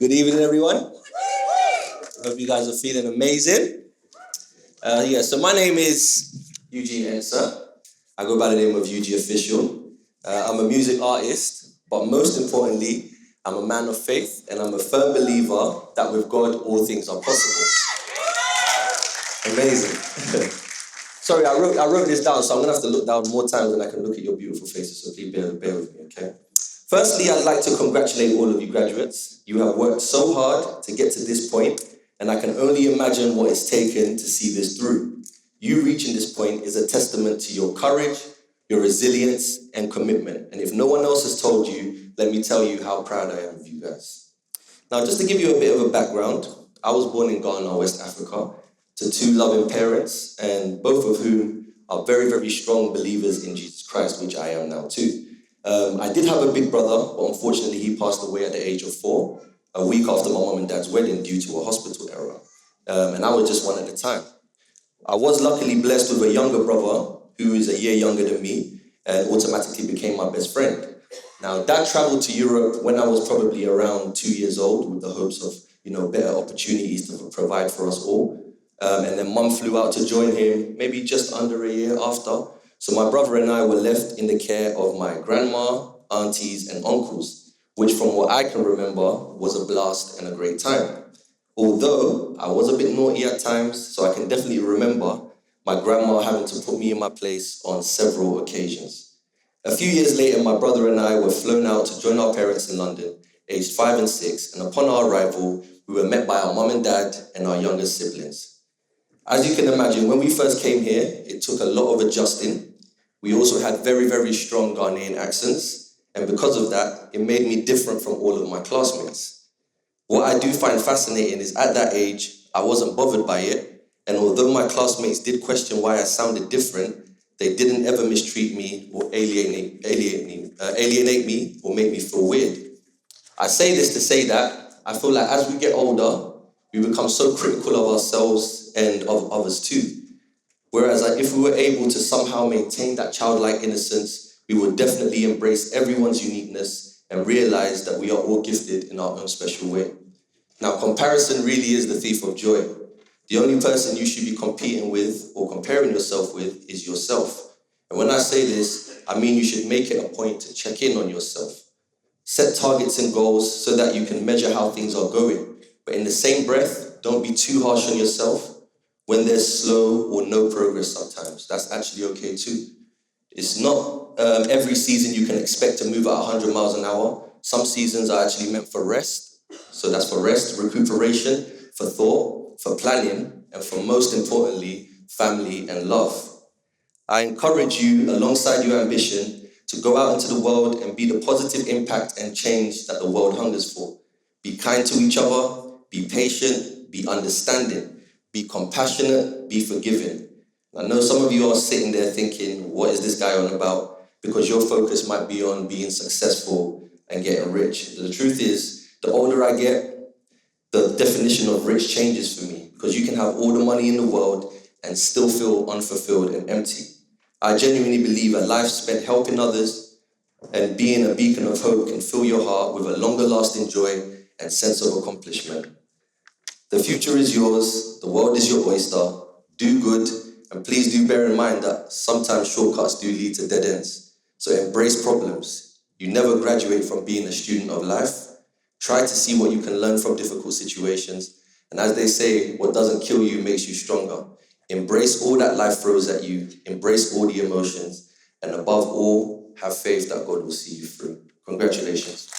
Good evening, everyone. Hope you guys are feeling amazing. So my name is Eugy. I go by the name of Eugy Official. I'm a music artist, but most importantly, I'm a man of faith, and I'm a firm believer that with God, all things are possible. Amazing. Sorry, I wrote this down, so I'm gonna have to look down more times than I can look at your beautiful faces. So please bear with me, okay? Firstly, I'd like to congratulate all of you graduates. You have worked so hard to get to this point, and I can only imagine what it's taken to see this through. You reaching this point is a testament to your courage, your resilience, and commitment. And if no one else has told you, let me tell you how proud I am of you guys. Now, just to give you a bit of a background, I was born in Ghana, West Africa, to two loving parents, and both of whom are very, very strong believers in Jesus Christ, which I am now too. I did have a big brother, but unfortunately he passed away at the age of 4, a week after my mom and dad's wedding due to a hospital error. And I was just one at the time. I was luckily blessed with a younger brother who is a year younger than me and automatically became my best friend. Now, Dad traveled to Europe when I was probably around 2 years old with the hopes of, better opportunities to provide for us all. And then Mum flew out to join him maybe just under a year after. So my brother and I were left in the care of my grandma, aunties, and uncles, which from what I can remember was a blast and a great time. Although I was a bit naughty at times, so I can definitely remember my grandma having to put me in my place on several occasions. A few years later, my brother and I were flown out to join our parents in London, aged 5 and 6, and upon our arrival, we were met by our mum and dad and our younger siblings. As you can imagine, when we first came here, it took a lot of adjusting. We also had very, very strong Ghanaian accents, and because of that, it made me different from all of my classmates. What I do find fascinating is at that age, I wasn't bothered by it, and although my classmates did question why I sounded different, they didn't ever mistreat me or alienate me or make me feel weird. I say this to say that I feel like as we get older, we become so critical of ourselves and of others too. Whereas if we were able to somehow maintain that childlike innocence, we would definitely embrace everyone's uniqueness and realize that we are all gifted in our own special way. Now, comparison really is the thief of joy. The only person you should be competing with or comparing yourself with is yourself. And when I say this, I mean you should make it a point to check in on yourself. Set targets and goals so that you can measure how things are going. But in the same breath, don't be too harsh on yourself when there's slow or no progress sometimes. That's actually okay too. It's not every season you can expect to move at 100 miles an hour. Some seasons are actually meant for rest. So that's for rest, recuperation, for thought, for planning, and for most importantly, family and love. I encourage you, alongside your ambition, to go out into the world and be the positive impact and change that the world hungers for. Be kind to each other, be patient, be understanding. Be compassionate, be forgiving. I know some of you are sitting there thinking, what is this guy on about? Because your focus might be on being successful and getting rich. The truth is, the older I get, the definition of rich changes for me, because you can have all the money in the world and still feel unfulfilled and empty. I genuinely believe a life spent helping others and being a beacon of hope can fill your heart with a longer lasting joy and sense of accomplishment. The future is yours, the world is your oyster, do good, and please do bear in mind that sometimes shortcuts do lead to dead ends. So embrace problems. You never graduate from being a student of life. Try to see what you can learn from difficult situations. And as they say, what doesn't kill you makes you stronger. Embrace all that life throws at you, embrace all the emotions, and above all, have faith that God will see you through. Congratulations.